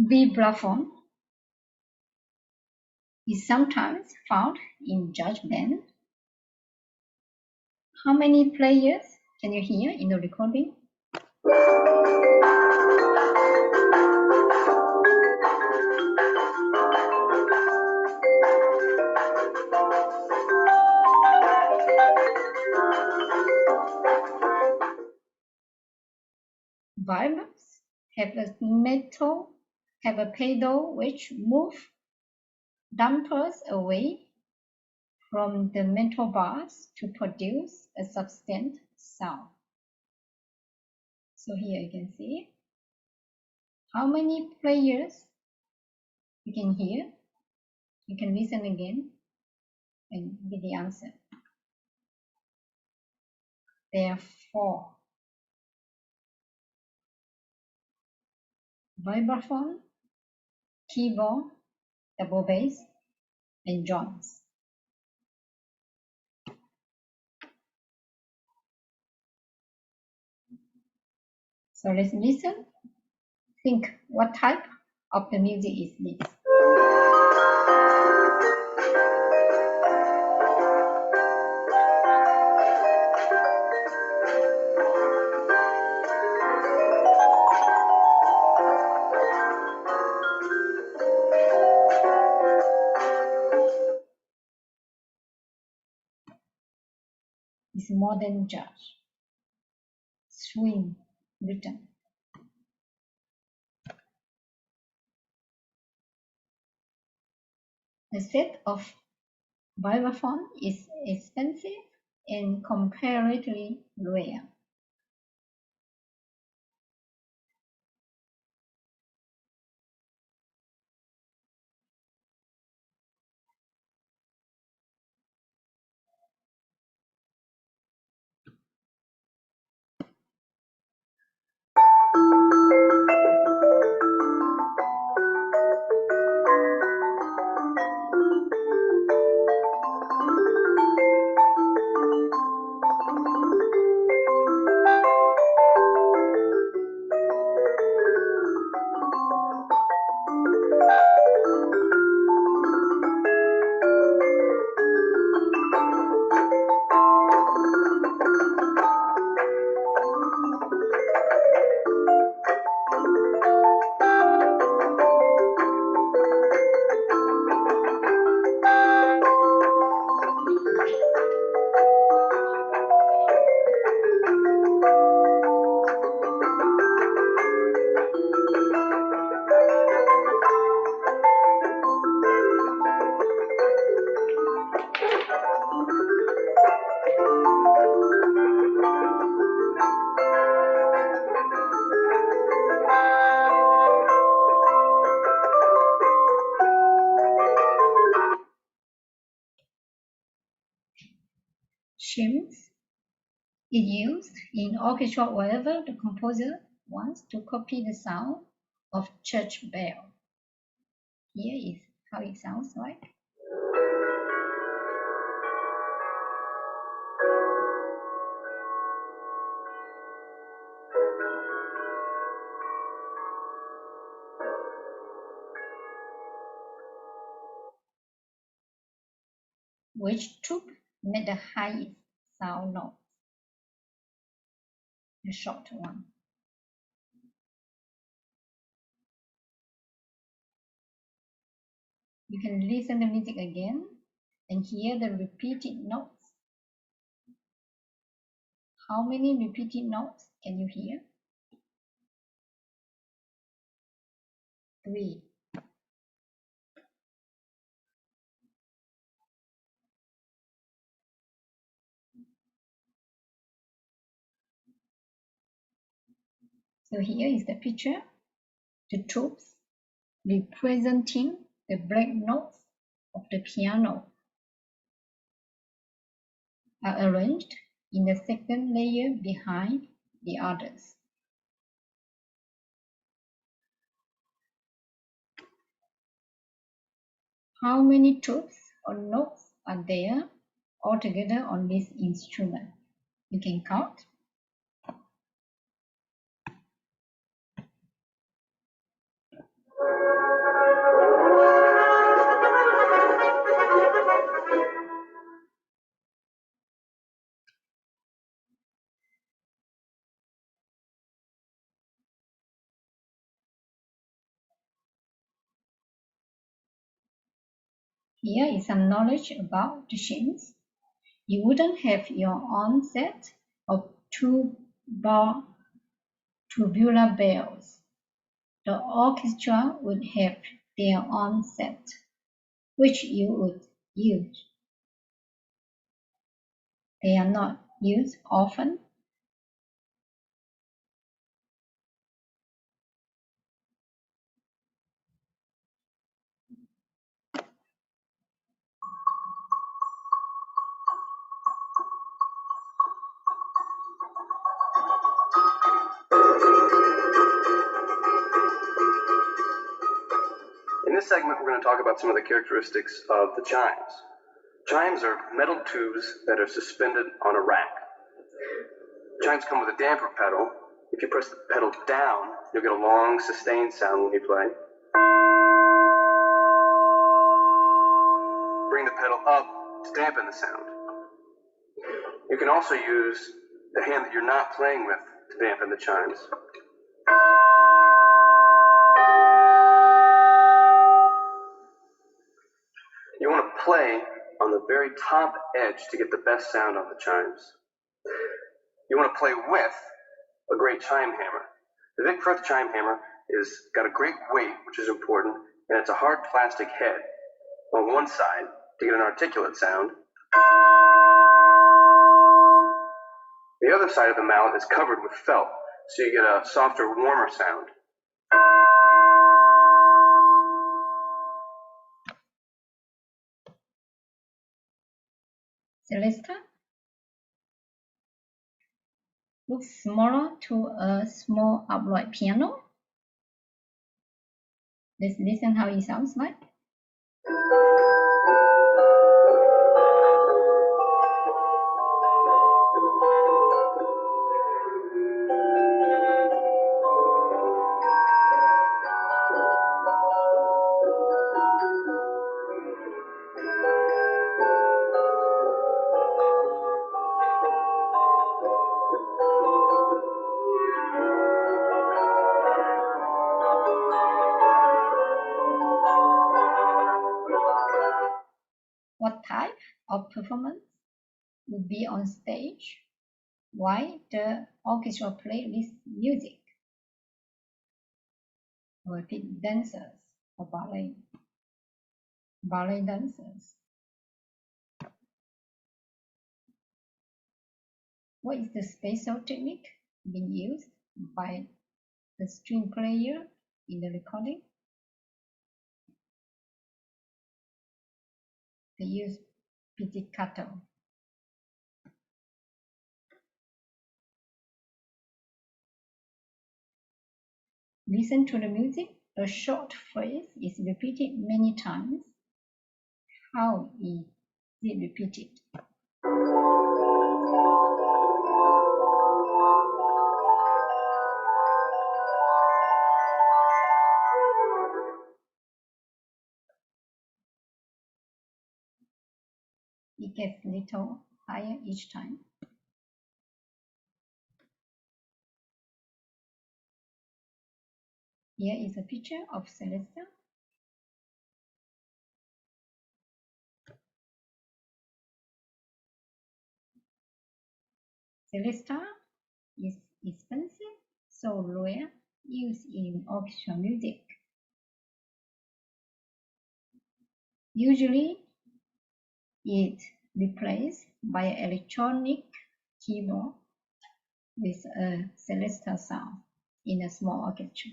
Vibraphone is sometimes found in jazz band. How many players can you hear in the recording? Vibes have a pedal which move dampers away from the metal bars to produce a sustained sound. So here you can see how many players you can hear. You can listen again and get the answer. There are 4. Vibraphone, keyboard, double bass, and drums. So let's listen. Think, what type of the music is this? It's modern jazz, swing, rhythm. A set of Vibraphone is expensive and comparatively rare. Chimes is used in orchestra wherever the composer wants to copy the sound of church bell. Here is how it sounds like. Which tube made the highest sound note? The short one. You can listen to the music again and hear the repeated notes. How many repeated notes can you hear? 3. So here is the picture. The tubes representing the black notes of the piano are arranged in the second layer behind the others. How many tubes or notes are there altogether on this instrument? You can count. Here is some knowledge about the chimes. You wouldn't have your own set of tubular bells. The orchestra would have their own set, which you would use. They are not used often. In this segment, we're going to talk about some of the characteristics of the chimes. Chimes are metal tubes that are suspended on a rack. Chimes come with a damper pedal. If you press the pedal down, you'll get a long, sustained sound when you play. Bring the pedal up to dampen the sound. You can also use the hand that you're not playing with to dampen the chimes. You want to play on the very top edge to get the best sound on the chimes. You want to play with a great chime hammer. The Vic Firth chime hammer is got a great weight, which is important, and it's a hard plastic head on one side to get an articulate sound. The other side of the mallet is covered with felt, so you get a softer, warmer sound. Celesta looks smaller to a small upright piano. Let's listen how it sounds like. What type of performance would be on stage while the orchestra played this music? Repeat, dancers or ballet dancers. What is the special technique being used by the string player in the recording? They use pizzicato. Listen to the music. A short phrase is repeated many times. How is it repeated? It gets a little higher each time. Here is a picture of Celesta. Celesta is expensive, so rare, used in orchestra music. Usually, it's replaced by an electronic keyboard with a Celesta sound in a small orchestra.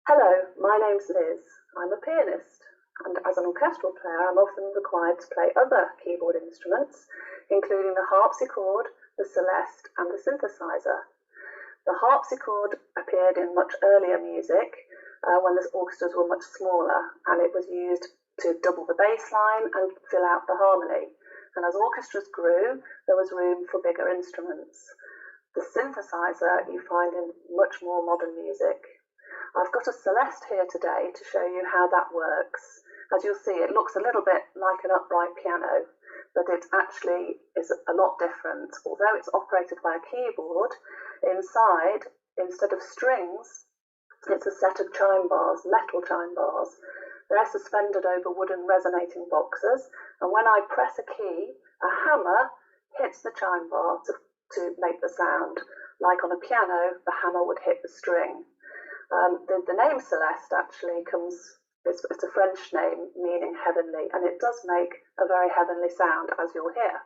Hello, my name's Liz. I'm a pianist, and as an orchestral player, I'm often required to play other keyboard instruments, including the harpsichord, the Celeste, and the synthesizer. The harpsichord appeared in much earlier music when the orchestras were much smaller, and it was used to double the bass line and fill out the harmony. And as orchestras grew, there was room for bigger instruments. The synthesizer you find in much more modern music. I've got a Celeste here today to show you how that works. As you'll see, it looks a little bit like an upright piano, but it actually is a lot different. Although it's operated by a keyboard, inside, instead of strings, it's a set of chime bars, metal chime bars. They're suspended over wooden resonating boxes, and when I press a key, a hammer hits the chime bar to make the sound. Like on a piano, the hammer would hit the string. The name Celeste actually it's a French name meaning heavenly, and it does make a very heavenly sound, as you'll hear.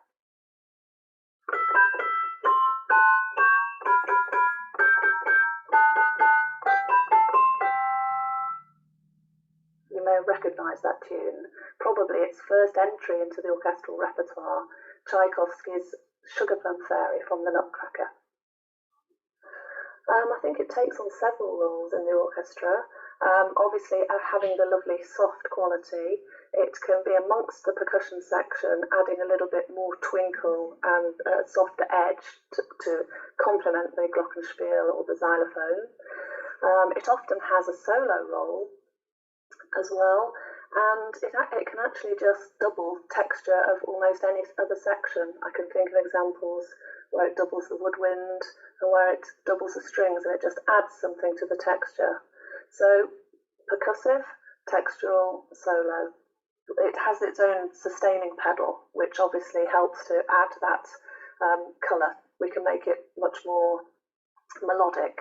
You may recognise that tune, probably its first entry into the orchestral repertoire, Tchaikovsky's Sugar Plum Fairy from the Nutcracker. I think it takes on several roles in the orchestra. Obviously, having the lovely soft quality, it can be amongst the percussion section, adding a little bit more twinkle and a softer edge to complement the glockenspiel or the xylophone. It often has a solo role as well, and it can actually just double texture of almost any other section. I can think of examples where it doubles the woodwind and where it doubles the strings, and it just adds something to the texture. So percussive, textural, solo. It has its own sustaining pedal, which obviously helps to add that colour. We can make it much more melodic.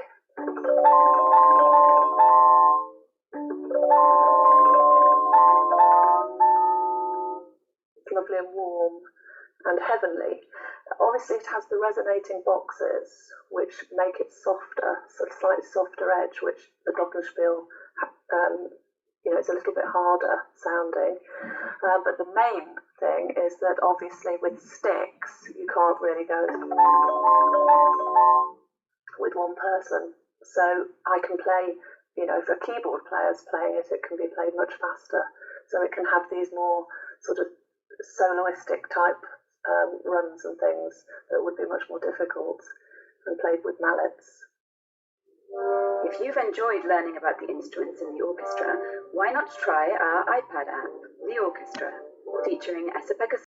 It's lovely and warm and heavenly. Obviously, it has the resonating boxes, which make it softer, so slightly softer edge, which the glockenspiel, it's a little bit harder sounding. But the main thing is that obviously with sticks, you can't really go with one person. So I can play, if a keyboard player's playing it, it can be played much faster. So it can have these more sort of soloistic type runs and things that would be much more difficult and played with mallets. If you've enjoyed learning about the instruments in the orchestra, why not try our iPad app, The Orchestra, featuring Esa